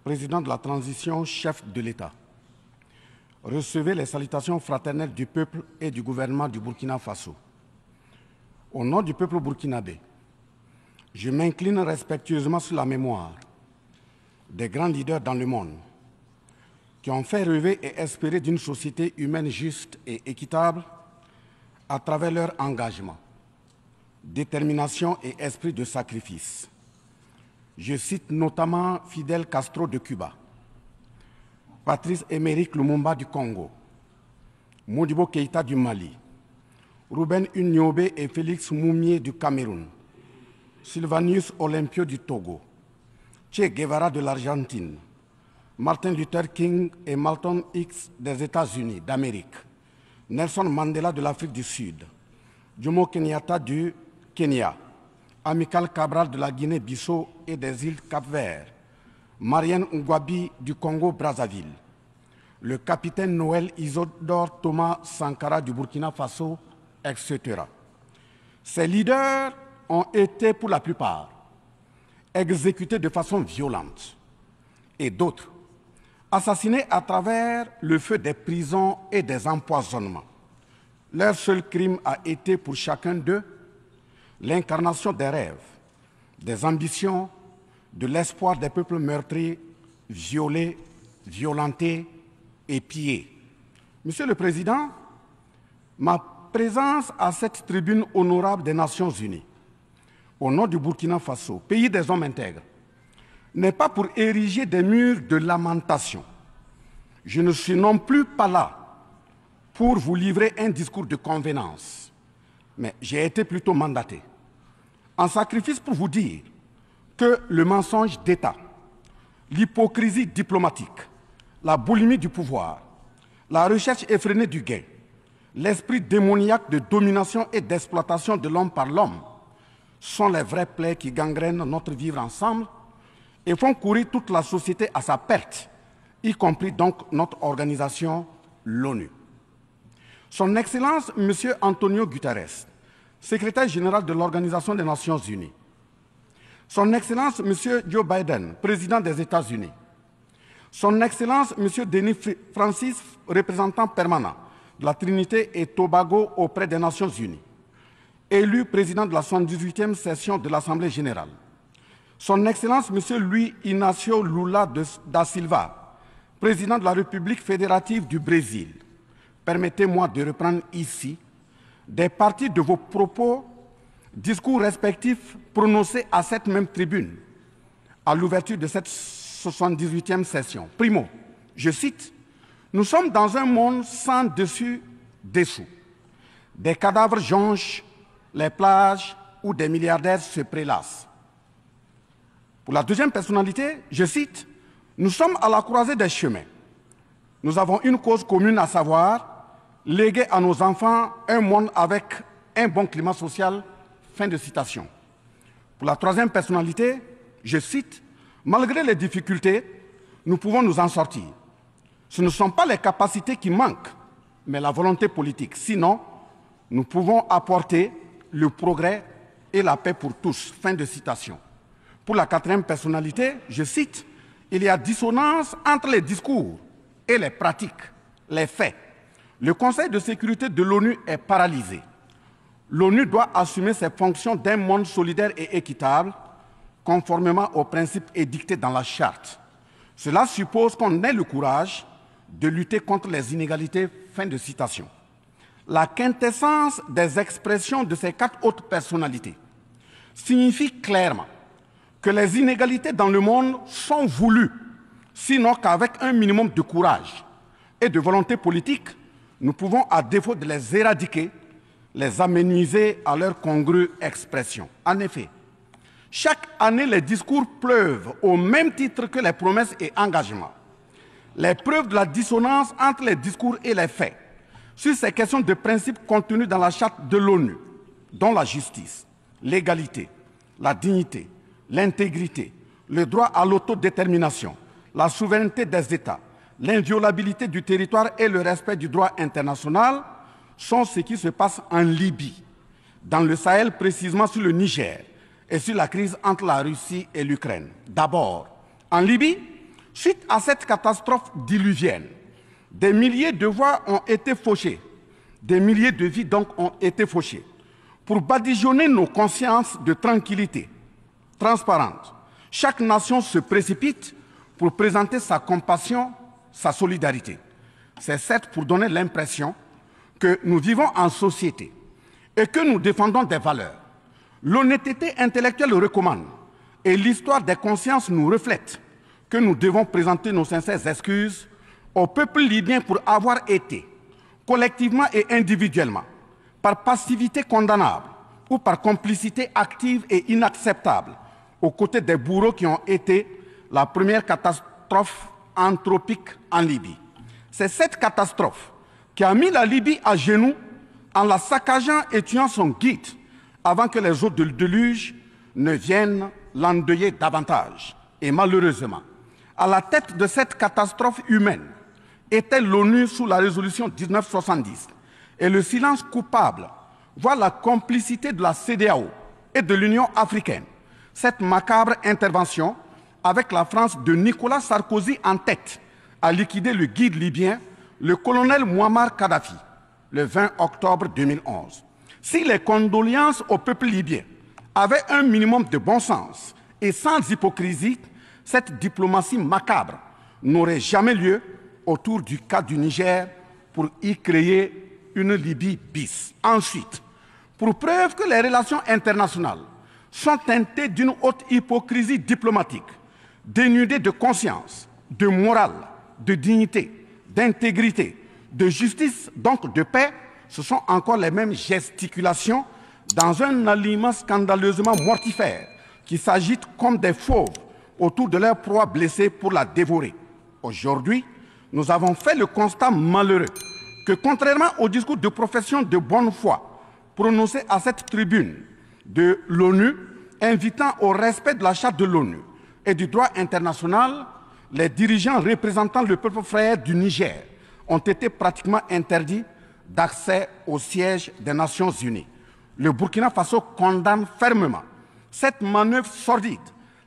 président de la transition, chef de l'État, recevez les salutations fraternelles du peuple et du gouvernement du Burkina Faso. Au nom du peuple burkinabé, je m'incline respectueusement sur la mémoire des grands leaders dans le monde qui ont fait rêver et espérer d'une société humaine juste et équitable à travers leur engagement, détermination et esprit de sacrifice. Je cite notamment Fidel Castro de Cuba, Patrice Émeric Lumumba du Congo, Modibo Keïta du Mali, Ruben Unyobé et Félix Moumié du Cameroun, Sylvanus Olympio du Togo, Che Guevara de l'Argentine, Martin Luther King et Malcolm X des États-Unis d'Amérique, Nelson Mandela de l'Afrique du Sud, Jomo Kenyatta du Kenya, Amical Cabral de la Guinée-Bissau et des îles Cap-Vert, Marianne Ngouabi du Congo-Brazzaville, le capitaine Noël Isidore Thomas Sankara du Burkina Faso, etc. Ces leaders ont été, pour la plupart, exécutés de façon violente et d'autres assassinés à travers le feu des prisons et des empoisonnements. Leur seul crime a été pour chacun d'eux l'incarnation des rêves, des ambitions, de l'espoir des peuples meurtris, violés, violentés et pillés. Monsieur le Président, ma présence à cette tribune honorable des Nations Unies, au nom du Burkina Faso, pays des hommes intègres, n'est pas pour ériger des murs de lamentation. Je ne suis non plus pas là pour vous livrer un discours de convenance, mais j'ai été plutôt mandaté en sacrifice pour vous dire que le mensonge d'État, l'hypocrisie diplomatique, la boulimie du pouvoir, la recherche effrénée du gain, l'esprit démoniaque de domination et d'exploitation de l'homme par l'homme sont les vraies plaies qui gangrènent notre vivre ensemble et font courir toute la société à sa perte, y compris donc notre organisation, l'ONU. Son Excellence, M. Antonio Guterres, secrétaire général de l'Organisation des Nations Unies, Son Excellence, M. Joe Biden, président des États-Unis, Son Excellence, M. Denis Francis, représentant permanent de la Trinité et Tobago auprès des Nations Unies, élu président de la 78e session de l'Assemblée générale, Son Excellence, M. Luis Inácio Lula da Silva, président de la République fédérative du Brésil, permettez-moi de reprendre ici des parties de vos propos, discours respectifs prononcés à cette même tribune à l'ouverture de cette 78e session. Primo, je cite, « Nous sommes dans un monde sans dessus-dessous. Des cadavres jonchent les plages où des milliardaires se prélassent. » Pour la deuxième personnalité, je cite, « Nous sommes à la croisée des chemins. Nous avons une cause commune, à savoir léguer à nos enfants un monde avec un bon climat social. » Fin de citation. Pour la troisième personnalité, je cite, « Malgré les difficultés, nous pouvons nous en sortir. Ce ne sont pas les capacités qui manquent, mais la volonté politique. Sinon, nous pouvons apporter le progrès et la paix pour tous. » Fin de citation. Pour la quatrième personnalité, je cite, « Il y a dissonance entre les discours et les pratiques, les faits. Le Conseil de sécurité de l'ONU est paralysé. L'ONU doit assumer ses fonctions d'un monde solidaire et équitable, conformément aux principes édictés dans la Charte. Cela suppose qu'on ait le courage de lutter contre les inégalités. » Fin de citation. La quintessence des expressions de ces quatre autres personnalités signifie clairement que les inégalités dans le monde sont voulues, sinon qu'avec un minimum de courage et de volonté politique, nous pouvons, à défaut de les éradiquer, les amenuiser à leur congrue expression. En effet, chaque année, les discours pleuvent au même titre que les promesses et engagements. Les preuves de la dissonance entre les discours et les faits sur ces questions de principes contenus dans la Charte de l'ONU, dont la justice, l'égalité, la dignité, l'intégrité, le droit à l'autodétermination, la souveraineté des États, l'inviolabilité du territoire et le respect du droit international sont ce qui se passe en Libye, dans le Sahel, précisément sur le Niger, et sur la crise entre la Russie et l'Ukraine. D'abord, en Libye, Suite à cette catastrophe diluvienne, des milliers de voix ont été fauchées, des milliers de vies donc ont été fauchées, pour badigeonner nos consciences de tranquillité transparente. Chaque nation se précipite pour présenter sa compassion, sa solidarité. C'est certes pour donner l'impression que nous vivons en société et que nous défendons des valeurs. L'honnêteté intellectuelle recommande et l'histoire des consciences nous reflète que nous devons présenter nos sincères excuses au peuple libyen pour avoir été, collectivement et individuellement, par passivité condamnable ou par complicité active et inacceptable, aux côtés des bourreaux qui ont été la première catastrophe anthropique en Libye. C'est cette catastrophe qui a mis la Libye à genoux en la saccageant et tuant son guide avant que les eaux du déluge ne viennent l'endeuiller davantage. Et malheureusement, à la tête de cette catastrophe humaine était l'ONU sous la résolution 1970. Et le silence coupable voit la complicité de la CEDEAO et de l'Union africaine. Cette macabre intervention, avec la France de Nicolas Sarkozy en tête, a liquidé le guide libyen, le colonel Mouammar Kadhafi, le 20 octobre 2011. Si les condoléances au peuple libyen avaient un minimum de bon sens et sans hypocrisie, cette diplomatie macabre n'aurait jamais lieu autour du cas du Niger pour y créer une Libye bis. Ensuite, pour preuve que les relations internationales sont teintées d'une haute hypocrisie diplomatique, dénudées de conscience, de morale, de dignité, d'intégrité, de justice, donc de paix, ce sont encore les mêmes gesticulations dans un aliment scandaleusement mortifère qui s'agitent comme des fauves autour de leur proie blessée pour la dévorer. Aujourd'hui, nous avons fait le constat malheureux que, contrairement au discours de profession de bonne foi prononcé à cette tribune de l'ONU, invitant au respect de la Charte de l'ONU et du droit international, les dirigeants représentant le peuple frère du Niger ont été pratiquement interdits d'accès au siège des Nations Unies. Le Burkina Faso condamne fermement cette manœuvre sordide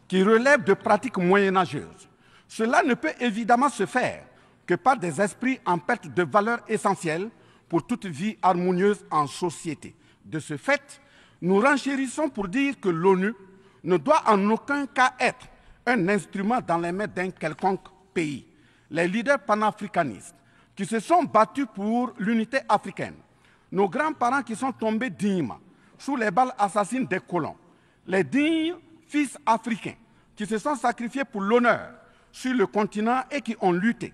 qui relève de pratiques moyenâgeuses. Cela ne peut évidemment se faire que par des esprits en perte de valeurs essentielles pour toute vie harmonieuse en société. De ce fait, nous renchérissons pour dire que l'ONU ne doit en aucun cas être un instrument dans les mains d'un quelconque pays. Les leaders panafricanistes qui se sont battus pour l'unité africaine, nos grands-parents qui sont tombés dignement sous les balles assassines des colons, les dignes fils africains qui se sont sacrifiés pour l'honneur sur le continent et qui ont lutté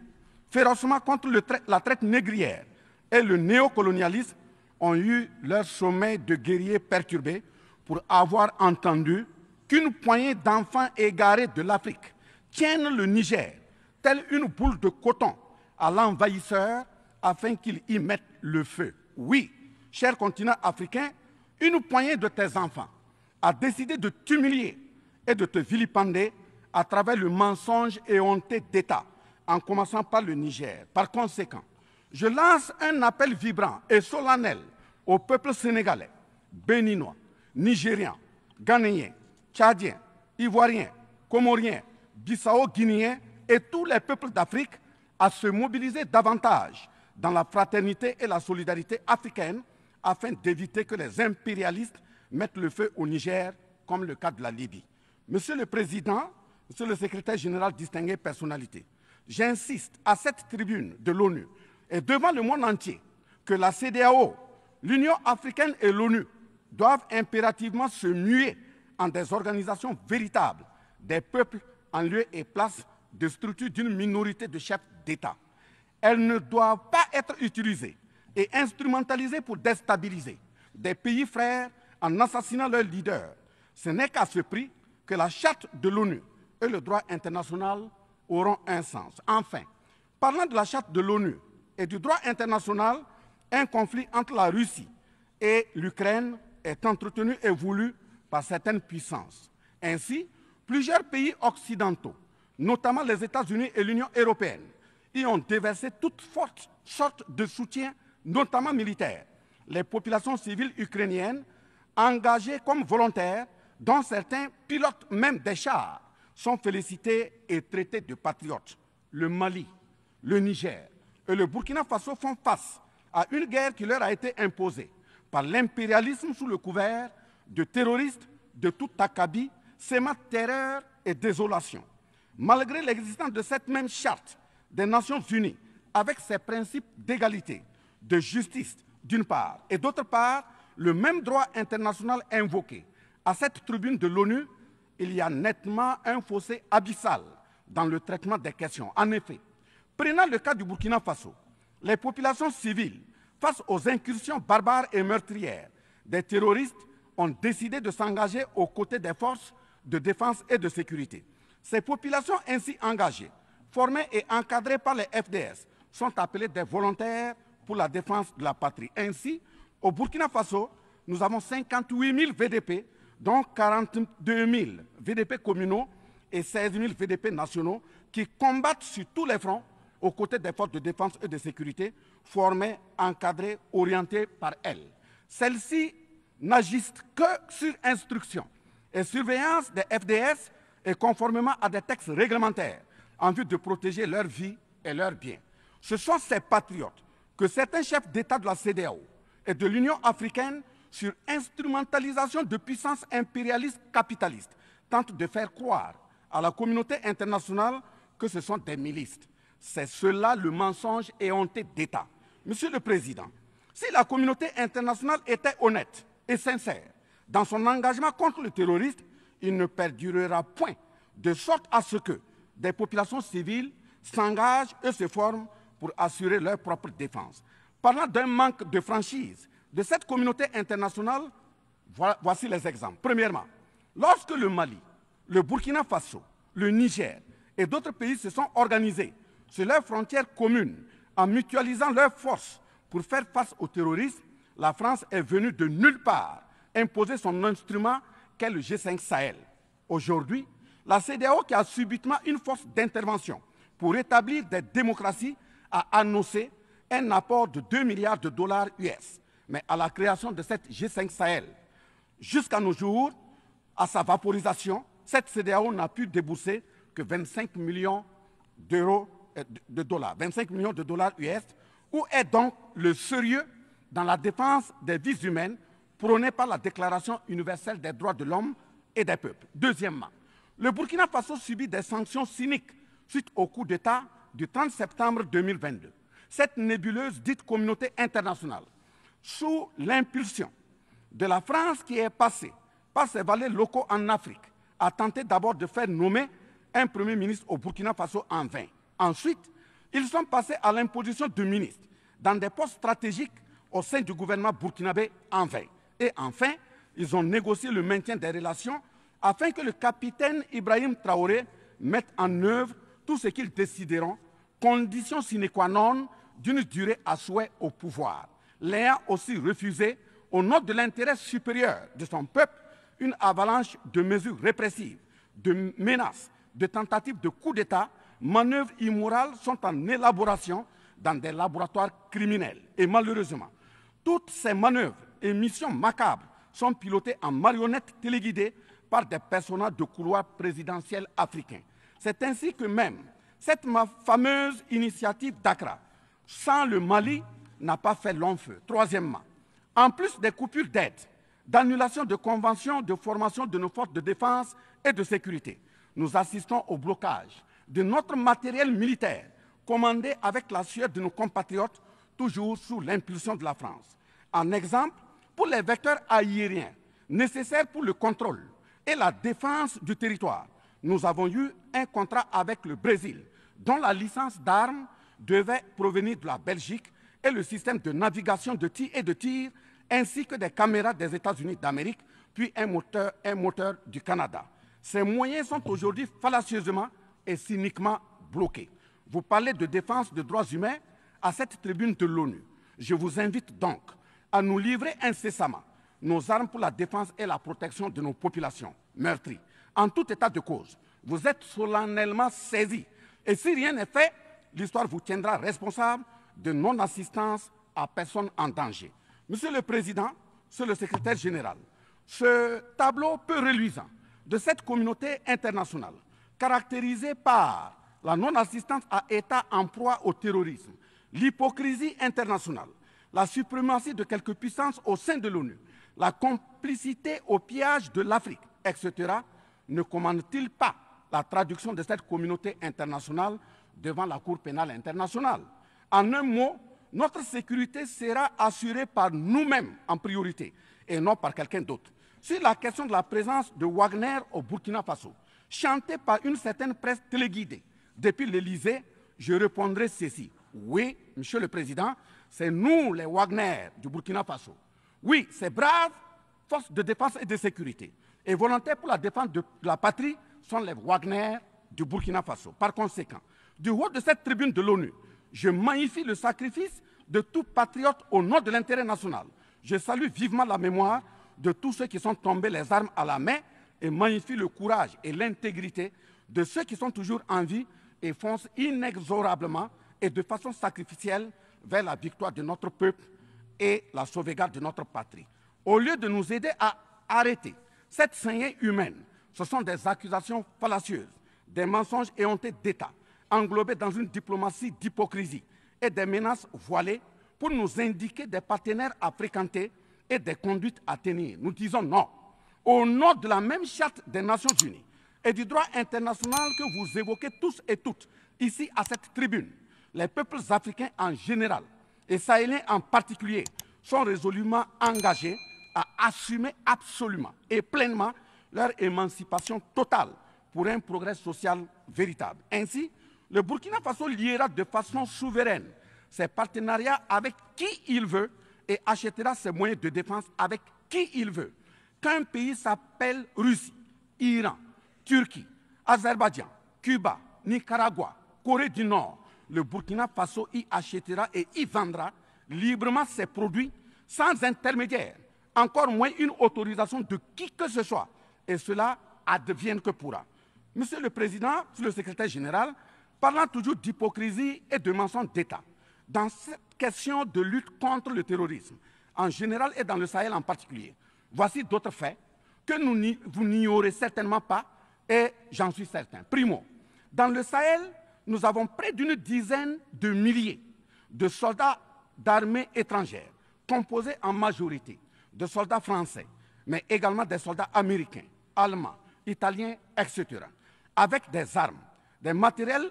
férocement contre la traite négrière et le néocolonialisme, ont eu leur sommeil de guerriers perturbé pour avoir entendu qu'une poignée d'enfants égarés de l'Afrique tiennent le Niger, telle une boule de coton, à l'envahisseur afin qu'il y mette le feu. Oui, cher continent africain, une poignée de tes enfants a décidé de t'humilier et de te vilipender à travers le mensonge éhonté d'État, en commençant par le Niger. Par conséquent, je lance un appel vibrant et solennel au peuple sénégalais, béninois, nigérien, ghanéen, tchadien, ivoirien, comorien, bissau-guinéen et tous les peuples d'Afrique à se mobiliser davantage dans la fraternité et la solidarité africaine afin d'éviter que les impérialistes mettent le feu au Niger, comme le cas de la Libye. Monsieur le Président, Monsieur le Secrétaire général, distingué personnalité, j'insiste à cette tribune de l'ONU et devant le monde entier que la CEDEAO, l'Union africaine et l'ONU doivent impérativement se muer en des organisations véritables des peuples en lieu et place de structures d'une minorité de chefs d'État. Elles ne doivent pas être utilisées et instrumentalisées pour déstabiliser des pays frères en assassinant leurs leaders. Ce n'est qu'à ce prix que la charte de l'ONU et le droit international auront un sens. Enfin, parlant de la charte de l'ONU et du droit international, un conflit entre la Russie et l'Ukraine est entretenu et voulu par certaines puissances. Ainsi, plusieurs pays occidentaux, notamment les États-Unis et l'Union européenne, y ont déversé toute sorte de soutien, notamment militaire. Les populations civiles ukrainiennes, engagées comme volontaires, dont certains pilotent même des chars, sont félicités et traités de patriotes. Le Mali, le Niger et le Burkina Faso font face à une guerre qui leur a été imposée par l'impérialisme sous le couvert de terroristes de tout acabit, sémant terreur et désolation. Malgré l'existence de cette même charte des Nations Unies, avec ses principes d'égalité, de justice d'une part, et d'autre part, le même droit international invoqué, à cette tribune de l'ONU, il y a nettement un fossé abyssal dans le traitement des questions. En effet, prenant le cas du Burkina Faso, les populations civiles, face aux incursions barbares et meurtrières des terroristes, ont décidé de s'engager aux côtés des forces de défense et de sécurité. Ces populations ainsi engagées, formées et encadrées par les FDS, sont appelées des volontaires pour la défense de la patrie. Ainsi, au Burkina Faso, nous avons 58 000 VDP, dont 42 000 VDP communaux et 16 000 VDP nationaux, qui combattent sur tous les fronts aux côtés des forces de défense et de sécurité, formées, encadrées, orientées par elles. Celles-ci n'agissent que sur instruction et surveillance des FDS et conformément à des textes réglementaires en vue de protéger leur vie et leurs biens. Ce sont ces patriotes que certains chefs d'État de la CEDEAO et de l'Union africaine, sur instrumentalisation de puissances impérialistes capitalistes, tentent de faire croire à la communauté internationale que ce sont des milices. C'est cela le mensonge éhonté d'État. Monsieur le Président, si la communauté internationale était honnête et sincère dans son engagement contre le terrorisme, il ne perdurera point, de sorte à ce que des populations civiles s'engagent et se forment pour assurer leur propre défense. Parlant d'un manque de franchise de cette communauté internationale, voici les exemples. Premièrement, lorsque le Mali, le Burkina Faso, le Niger et d'autres pays se sont organisés sur leurs frontières communes en mutualisant leurs forces pour faire face au terrorisme, la France est venue de nulle part imposer son instrument qu'est le G5 Sahel. Aujourd'hui, la CEDEAO, qui a subitement une force d'intervention pour établir des démocraties, a annoncé un apport de 2 milliards de dollars US. Mais à la création de cette G5 Sahel, jusqu'à nos jours, à sa vaporisation, cette CEDEAO n'a pu débourser que 25 millions de dollars, 25 millions de dollars US. Où est donc le sérieux dans la défense des vies humaines prônée par la Déclaration universelle des droits de l'homme et des peuples? Deuxièmement, le Burkina Faso subit des sanctions cyniques suite au coup d'État du 30 septembre 2022. Cette nébuleuse dite communauté internationale, sous l'impulsion de la France qui est passée par ses valets locaux en Afrique, a tenté d'abord de faire nommer un Premier ministre au Burkina Faso en vain. Ensuite, ils sont passés à l'imposition de ministres dans des postes stratégiques au sein du gouvernement burkinabé en vain. Et enfin, ils ont négocié le maintien des relations afin que le capitaine Ibrahim Traoré mette en œuvre tout ce qu'ils décideront, condition sine qua non d'une durée à souhait au pouvoir. L'ayant aussi refusé, au nom de l'intérêt supérieur de son peuple, une avalanche de mesures répressives, de menaces, de tentatives de coup d'État, manœuvres immorales sont en élaboration dans des laboratoires criminels. Et malheureusement, toutes ces manœuvres et missions macabres sont pilotées en marionnettes téléguidées par des personnages de couloir présidentiel africains. C'est ainsi que même cette fameuse initiative d'Accra, sans le Mali, n'a pas fait long feu. Troisièmement, en plus des coupures d'aide, d'annulation de conventions de formation de nos forces de défense et de sécurité, nous assistons au blocage de notre matériel militaire, commandé avec la sueur de nos compatriotes, toujours sous l'impulsion de la France. En exemple, pour les vecteurs aériens nécessaires pour le contrôle et la défense du territoire, nous avons eu un contrat avec le Brésil, dont la licence d'armes devait provenir de la Belgique et le système de navigation de tir, ainsi que des caméras des États-Unis d'Amérique, puis un moteur du Canada. Ces moyens sont aujourd'hui fallacieusement et cyniquement bloqués. Vous parlez de défense des droits humains à cette tribune de l'ONU. Je vous invite donc à nous livrer incessamment nos armes pour la défense et la protection de nos populations meurtries. En tout état de cause, vous êtes solennellement saisis. Et si rien n'est fait, l'histoire vous tiendra responsable de non-assistance à personne en danger. Monsieur le Président, Monsieur le Secrétaire général, ce tableau peu reluisant de cette communauté internationale caractérisée par la non-assistance à États en proie au terrorisme, l'hypocrisie internationale, la suprématie de quelques puissances au sein de l'ONU, la complicité au pillage de l'Afrique, etc., ne commande-t-il pas la traduction de cette communauté internationale devant la Cour pénale internationale? En un mot, notre sécurité sera assurée par nous-mêmes en priorité et non par quelqu'un d'autre. Sur la question de la présence de Wagner au Burkina Faso, chantée par une certaine presse téléguidée depuis l'Élysée, je répondrai ceci. Oui, Monsieur le Président, c'est nous les Wagner du Burkina Faso. Oui, ces braves forces de défense et de sécurité et volontaires pour la défense de la patrie sont les Wagner du Burkina Faso. Par conséquent, du haut de cette tribune de l'ONU, je magnifie le sacrifice de tout patriote au nom de l'intérêt national. Je salue vivement la mémoire de tous ceux qui sont tombés les armes à la main et magnifie le courage et l'intégrité de ceux qui sont toujours en vie et foncent inexorablement et de façon sacrificielle vers la victoire de notre peuple et la sauvegarde de notre patrie. Au lieu de nous aider à arrêter cette saignée humaine, ce sont des accusations fallacieuses, des mensonges éhontés d'État, englobés dans une diplomatie d'hypocrisie et des menaces voilées pour nous indiquer des partenaires à fréquenter et des conduites à tenir. Nous disons non. Au nom de la même charte des Nations Unies et du droit international que vous évoquez tous et toutes ici à cette tribune, les peuples africains en général et sahéliens en particulier sont résolument engagés à assumer absolument et pleinement leur émancipation totale pour un progrès social véritable. Ainsi, le Burkina Faso liera de façon souveraine ses partenariats avec qui il veut et achètera ses moyens de défense avec qui il veut. Qu'un pays s'appelle Russie, Iran, Turquie, Azerbaïdjan, Cuba, Nicaragua, Corée du Nord, le Burkina Faso y achètera et y vendra librement ses produits sans intermédiaire, encore moins une autorisation de qui que ce soit. Et cela advienne que pourra. Monsieur le Président, Monsieur le Secrétaire général, parlant toujours d'hypocrisie et de mensonges d'État, dans cette question de lutte contre le terrorisme, en général et dans le Sahel en particulier, voici d'autres faits que vous n'ignorez certainement pas et j'en suis certain. Primo, dans le Sahel, nous avons près d'une dizaine de milliers de soldats d'armées étrangères, composés en majorité de soldats français, mais également des soldats américains, allemands, italiens, etc., avec des armes, des matériels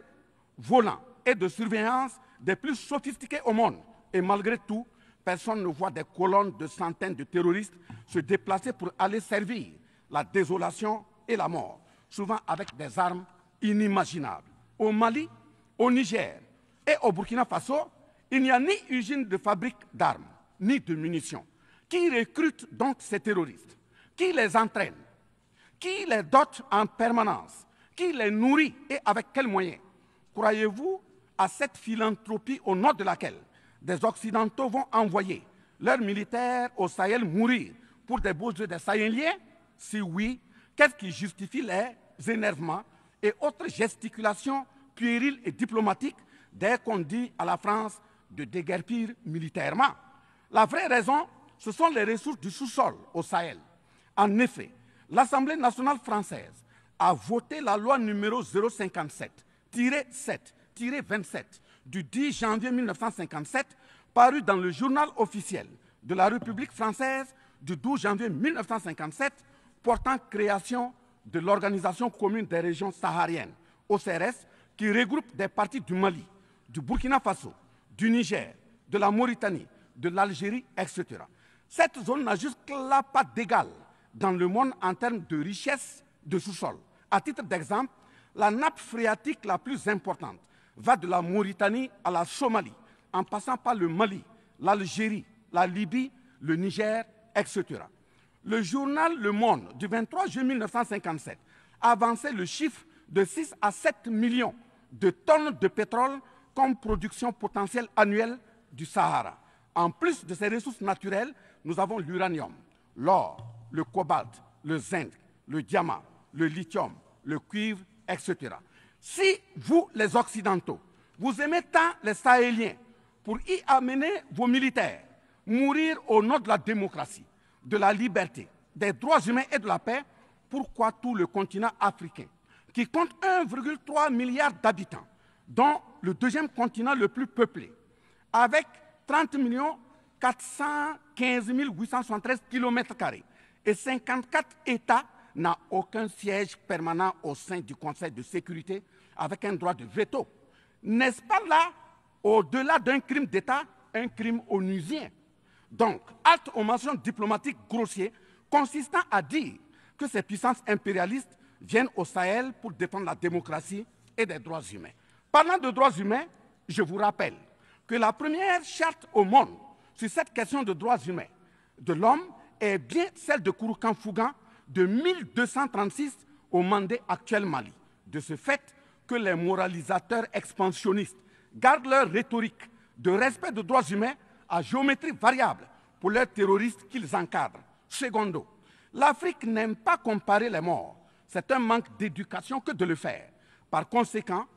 volants et de surveillance des plus sophistiqués au monde. Et malgré tout, personne ne voit des colonnes de centaines de terroristes se déplacer pour aller servir la désolation et la mort, souvent avec des armes inimaginables. Au Mali, au Niger et au Burkina Faso, il n'y a ni usine de fabrique d'armes, ni de munitions. Qui recrute donc ces terroristes? Qui les entraîne? Qui les dote en permanence? Qui les nourrit et avec quels moyens? Croyez-vous à cette philanthropie au nom de laquelle des Occidentaux vont envoyer leurs militaires au Sahel mourir pour des beaux yeux des Sahéliens? Si oui, qu'est-ce qui justifie les énervements et autres gesticulations puériles et diplomatiques dès qu'on dit à la France de déguerpir militairement? La vraie raison, ce sont les ressources du sous-sol au Sahel. En effet, l'Assemblée nationale française a voté la loi numéro 057-7-27 du 10 janvier 1957, parue dans le journal officiel de la République française du 12 janvier 1957, portant création de l'Organisation commune des régions sahariennes, OCRS, qui regroupe des parties du Mali, du Burkina Faso, du Niger, de la Mauritanie, de l'Algérie, etc. Cette zone n'a jusque-là pas d'égal dans le monde en termes de richesse de sous-sol. À titre d'exemple, la nappe phréatique la plus importante va de la Mauritanie à la Somalie, en passant par le Mali, l'Algérie, la Libye, le Niger, etc. Le journal Le Monde du 23 juin 1957 avançait le chiffre de 6 à 7 millions de tonnes de pétrole comme production potentielle annuelle du Sahara. En plus de ces ressources naturelles, nous avons l'uranium, l'or, le cobalt, le zinc, le diamant, le lithium, le cuivre, etc. Si vous, les Occidentaux, vous aimez tant les Sahéliens pour y amener vos militaires, mourir au nom de la démocratie, de la liberté, des droits humains et de la paix, pourquoi tout le continent africain, qui compte 1,3 milliard d'habitants, dont le deuxième continent le plus peuplé, avec 30 415 873 km² et 54 États, n'a aucun siège permanent au sein du Conseil de sécurité avec un droit de veto. N'est-ce pas là, au-delà d'un crime d'État, un crime onusien? Donc, halte aux mentions diplomatiques grossiers consistant à dire que ces puissances impérialistes viennent au Sahel pour défendre la démocratie et des droits humains. Parlant de droits humains, je vous rappelle que la première charte au monde sur cette question de droits humains de l'homme est bien celle de Kouroukan-Fougan de 1236 au Mandé actuel Mali. De ce fait que les moralisateurs expansionnistes gardent leur rhétorique de respect des droits humains à géométrie variable pour leurs terroristes qu'ils encadrent. Secondo, l'Afrique n'aime pas comparer les morts. C'est un manque d'éducation que de le faire. Par conséquent,